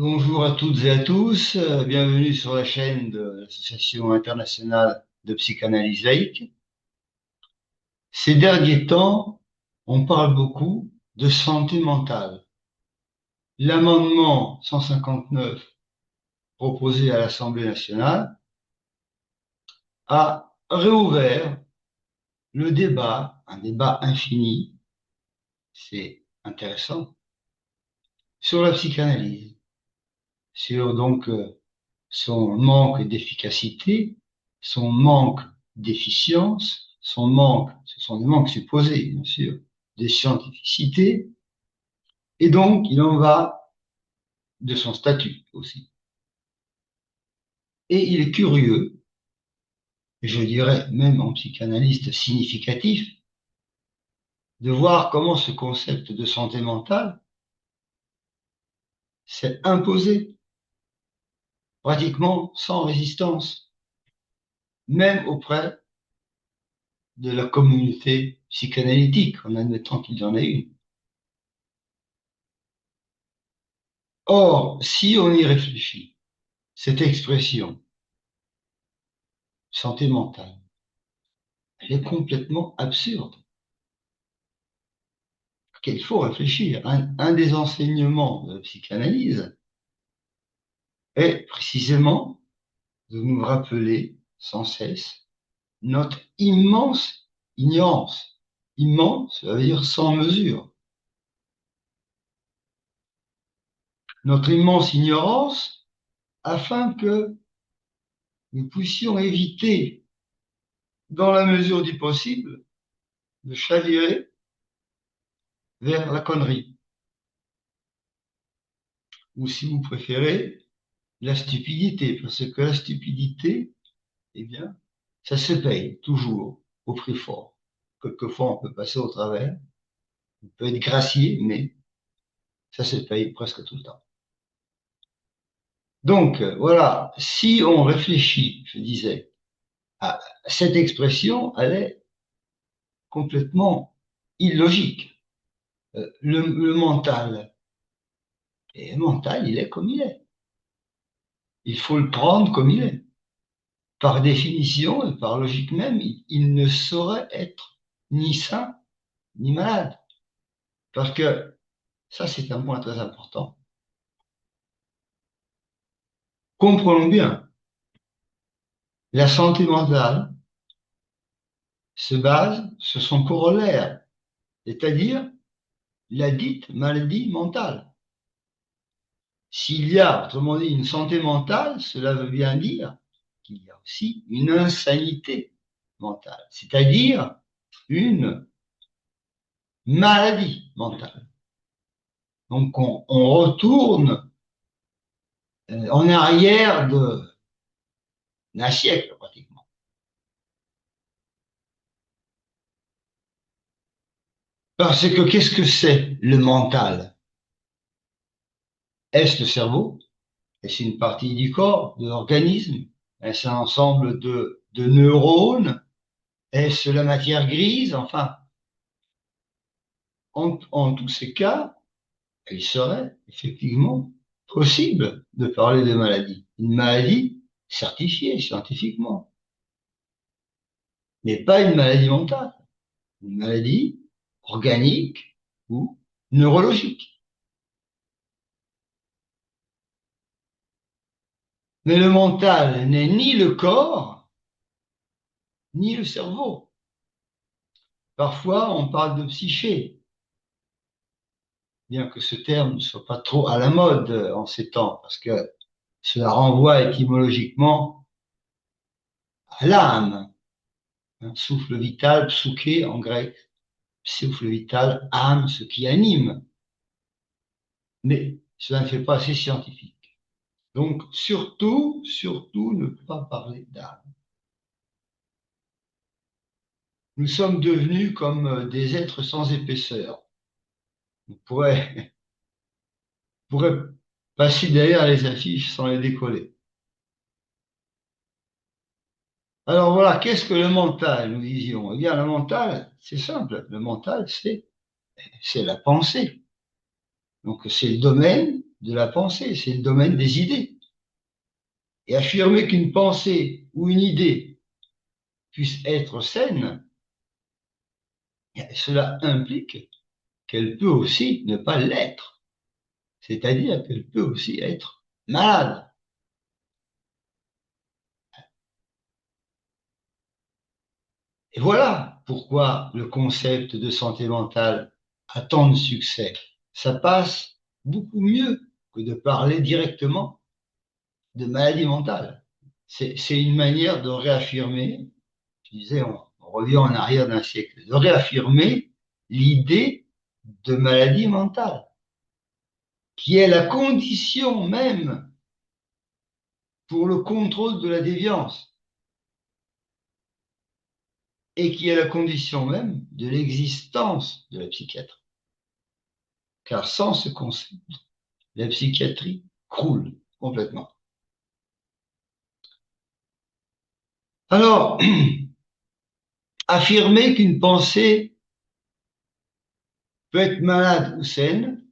Bonjour à toutes et à tous, bienvenue sur la chaîne de l'Association internationale de psychanalyse laïque. Ces derniers temps, on parle beaucoup de santé mentale. L'amendement 159 proposé à l'Assemblée nationale a réouvert le débat, un débat infini, c'est intéressant, sur la psychanalyse, sur son manque d'efficacité, son manque d'efficience, son manque, ce sont des manques supposés, bien sûr, de scientificité, et donc il en va de son statut aussi. Et il est curieux, je dirais même en psychanalyste significatif, de voir comment ce concept de santé mentale s'est imposé pratiquement sans résistance, même auprès de la communauté psychanalytique, en admettant qu'il y en ait une. Or, si on y réfléchit, cette expression santé mentale, elle est complètement absurde. Qu'il faut réfléchir. Un des enseignements de la psychanalyse est précisément de nous rappeler sans cesse notre immense ignorance. Immense, ça veut dire sans mesure. Notre immense ignorance afin que nous puissions éviter, dans la mesure du possible, de chavirer vers la connerie. Ou si vous préférez, la stupidité, parce que la stupidité, eh bien, ça se paye toujours au prix fort. Quelquefois, on peut passer au travers, on peut être gracié, mais ça se paye presque tout le temps. Donc, voilà, si on réfléchit, je disais, à cette expression, elle est complètement illogique. Le mental, et le mental, il est comme il est. Il faut le prendre comme il est. Par définition et par logique même, il ne saurait être ni sain ni malade. Parce que ça, c'est un point très important. Comprenons bien, la santé mentale se base sur son corollaire, c'est-à-dire la dite maladie mentale. S'il y a, autrement dit, une santé mentale, cela veut bien dire qu'il y a aussi une insanité mentale, c'est-à-dire une maladie mentale. Donc on retourne en arrière d'un siècle pratiquement. Parce que qu'est-ce que c'est le mental? Est-ce le cerveau? Est-ce une partie du corps, de l'organisme? Est-ce un ensemble de neurones? Est-ce la matière grise? Enfin, en tous ces cas, il serait effectivement possible de parler de maladie. Une maladie certifiée scientifiquement, mais pas une maladie mentale, une maladie organique ou neurologique. Mais le mental n'est ni le corps, ni le cerveau. Parfois, on parle de psyché, bien que ce terme ne soit pas trop à la mode en ces temps, parce que cela renvoie étymologiquement à l'âme, un souffle vital, psyché en grec, souffle vital, âme, ce qui anime. Mais cela ne fait pas assez scientifique. Donc, surtout, ne pas parler d'âme. Nous sommes devenus comme des êtres sans épaisseur. On pourrait passer derrière les affiches sans les décoller. Alors voilà, qu'est-ce que le mental, nous disions? Eh bien, le mental, c'est simple. Le mental, c'est la pensée. Donc, c'est le domaine de la pensée, c'est le domaine des idées. Et affirmer qu'une pensée ou une idée puisse être saine, cela implique qu'elle peut aussi ne pas l'être. C'est-à-dire qu'elle peut aussi être malade. Et voilà pourquoi le concept de santé mentale a tant de succès. Ça passe beaucoup mieux que de parler directement de maladie mentale. C'est une manière de réaffirmer, je disais, on revient en arrière d'un siècle, de réaffirmer l'idée de maladie mentale, qui est la condition même pour le contrôle de la déviance et qui est la condition même de l'existence de la psychiatrie. Car sans ce concept, la psychiatrie croule complètement. Alors, affirmer qu'une pensée peut être malade ou saine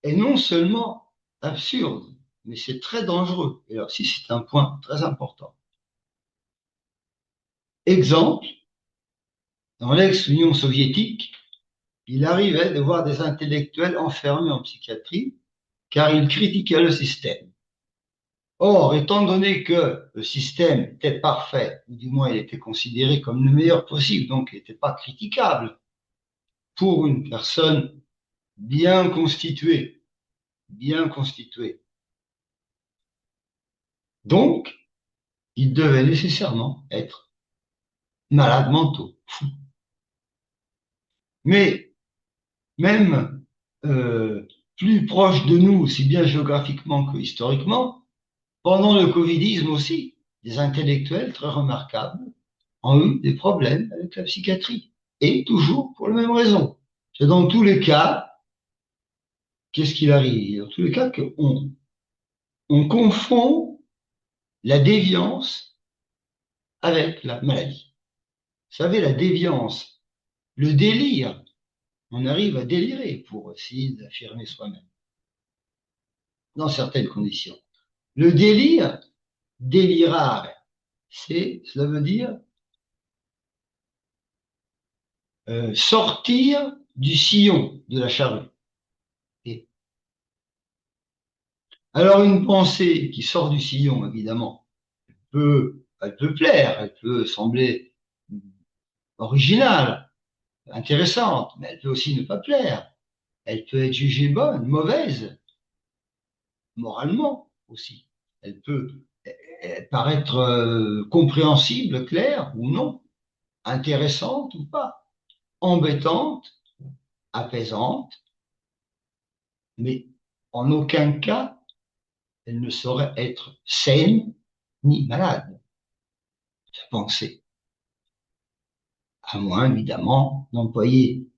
est non seulement absurde, mais c'est très dangereux. Et alors, si c'est un point très important. Exemple, dans l'ex-Union soviétique, il arrivait de voir des intellectuels enfermés en psychiatrie car ils critiquaient le système. Or, étant donné que le système était parfait, ou du moins il était considéré comme le meilleur possible, donc il n'était pas critiquable pour une personne bien constituée, bien constituée. Donc, ils devaient nécessairement être malades mentaux, fous. Mais même plus proche de nous, aussi bien géographiquement que historiquement, pendant le covidisme aussi, des intellectuels très remarquables ont eu des problèmes avec la psychiatrie. Et toujours pour la même raison. C'est dans tous les cas, qu'est-ce qu'il arrive? Dans tous les cas, on confond la déviance avec la maladie. Vous savez, la déviance, le délire, on arrive à délirer pour essayer d'affirmer soi-même, dans certaines conditions. Le délire, délirare, cela veut dire sortir du sillon de la charrue. Et alors une pensée qui sort du sillon, évidemment, elle peut plaire, elle peut sembler originale, intéressante, mais elle peut aussi ne pas plaire. Elle peut être jugée bonne, mauvaise, moralement aussi. Elle peut paraître compréhensible, claire ou non, intéressante ou pas, embêtante, apaisante, mais en aucun cas elle ne saurait être saine ni malade, sa pensée. À moins, évidemment, d'employer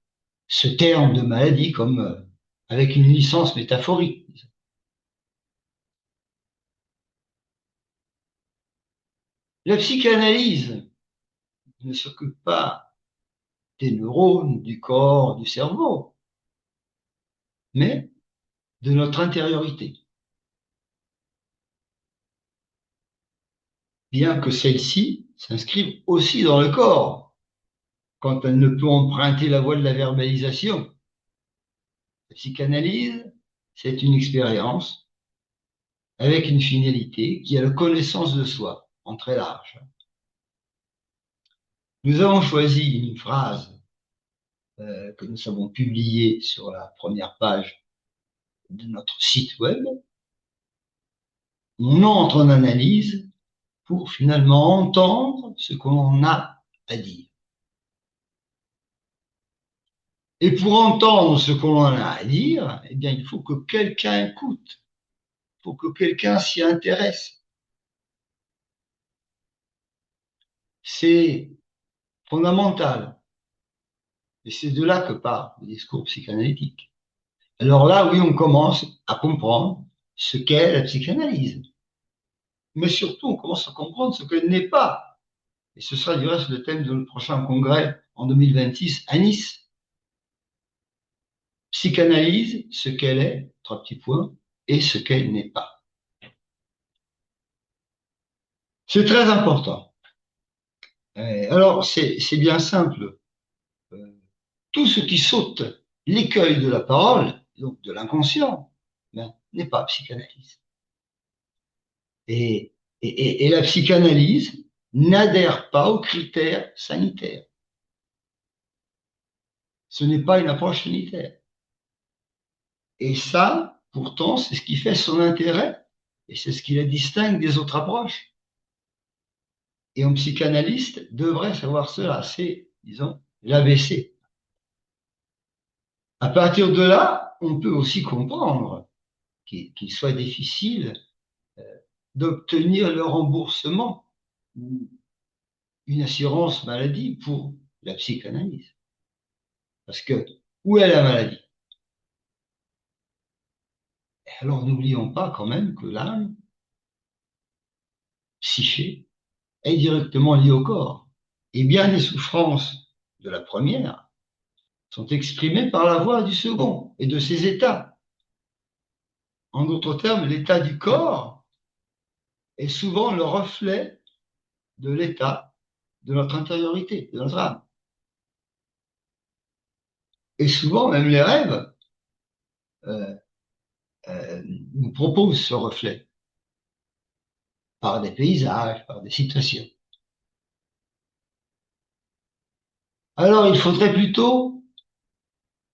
ce terme de maladie comme avec une licence métaphorique. La psychanalyse ne s'occupe pas des neurones, du corps, du cerveau, mais de notre intériorité. Bien que celle-ci s'inscrive aussi dans le corps, quand elle ne peut emprunter la voie de la verbalisation. La psychanalyse, c'est une expérience avec une finalité qui est la connaissance de soi, en très large. Nous avons choisi une phrase que nous avons publiée sur la première page de notre site web. On entre en analyse pour finalement entendre ce qu'on a à dire. Et pour entendre ce qu'on a à dire, eh bien, il faut que quelqu'un écoute, il faut que quelqu'un s'y intéresse. C'est fondamental. Et c'est de là que part le discours psychanalytique. Alors là, oui, on commence à comprendre ce qu'est la psychanalyse. Mais surtout, on commence à comprendre ce qu'elle n'est pas. Et ce sera du reste le thème de notre prochain congrès en 2026 à Nice. Psychanalyse, ce qu'elle est, trois petits points, et ce qu'elle n'est pas. C'est très important. Alors, c'est bien simple. Euh, Tout ce qui saute l'écueil de la parole, donc de l'inconscient, ben, n'est pas psychanalyse. Et la psychanalyse n'adhère pas aux critères sanitaires. Ce n'est pas une approche sanitaire. Et ça, pourtant, c'est ce qui fait son intérêt et c'est ce qui la distingue des autres approches. Et un psychanalyste devrait savoir cela. C'est, disons, l'ABC. À partir de là, on peut aussi comprendre qu'il soit difficile d'obtenir le remboursement ou une assurance maladie pour la psychanalyse. Parce que où est la maladie? Alors n'oublions pas quand même que l'âme, psyché, est directement liée au corps. Et bien les souffrances de la première sont exprimées par la voix du second et de ses états. En d'autres termes, l'état du corps est souvent le reflet de l'état de notre intériorité, de notre âme. Et souvent, même les rêves euh, nous proposent ce reflet par des paysages, par des situations. Alors, il faudrait plutôt,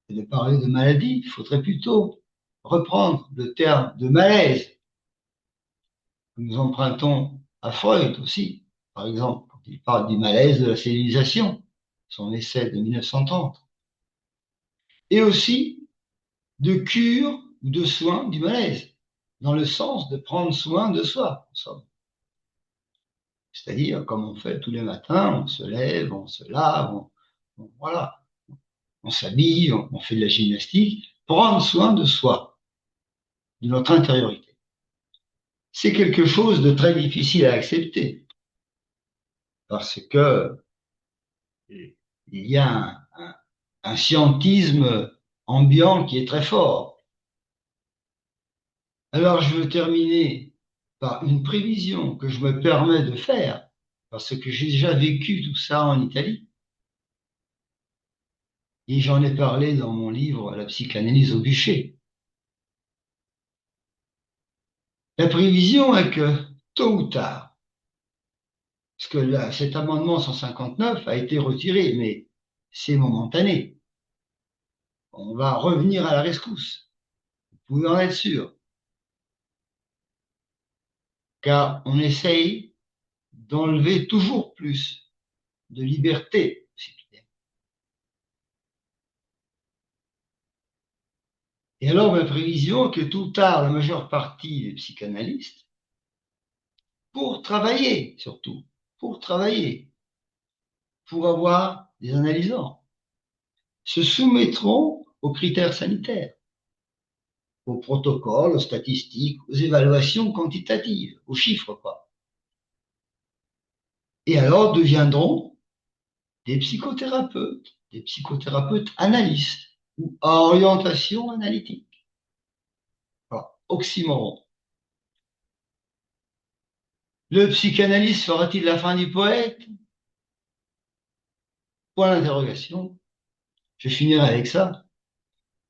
de parler de maladie, il faudrait plutôt reprendre le terme de malaise que nous empruntons à Freud aussi, par exemple, quand il parle du malaise de la civilisation, son essai de 1930, et aussi de cure ou de soin du malaise, dans le sens de prendre soin de soi, en somme. C'est-à-dire, comme on fait tous les matins, on se lève, on se lave, voilà, on s'habille, on fait de la gymnastique, prendre soin de soi, de notre intériorité. C'est quelque chose de très difficile à accepter, parce que il y a un scientisme ambiant qui est très fort. Alors, je veux terminer par une prévision que je me permets de faire, parce que j'ai déjà vécu tout ça en Italie. Et j'en ai parlé dans mon livre La psychanalyse au bûcher. La prévision est que tôt ou tard, parce que là, cet amendement 159 a été retiré, mais c'est momentané. On va revenir à la rescousse. Vous pouvez en être sûr. Car on essaye d'enlever toujours plus de liberté. Et alors, ma prévision est que tout tard, la majeure partie des psychanalystes, pour travailler surtout, pour travailler, pour avoir des analysants, se soumettront aux critères sanitaires, aux protocoles, aux statistiques, aux évaluations quantitatives, aux chiffres, quoi. Et alors deviendront des psychothérapeutes analystes ou à orientation analytique. Alors, oxymoron. Le psychanalyste fera-t-il la fin du poète? Point d'interrogation. Je finirai avec ça.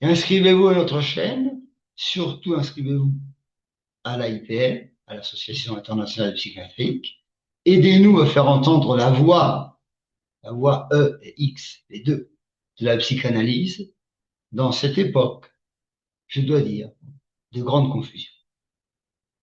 Et inscrivez-vous à notre chaîne. Surtout inscrivez-vous à l'AIPL, à l'Association internationale psychiatrique. Aidez-nous à faire entendre la voix E et X, les deux, de la psychanalyse dans cette époque, je dois dire, de grande confusion.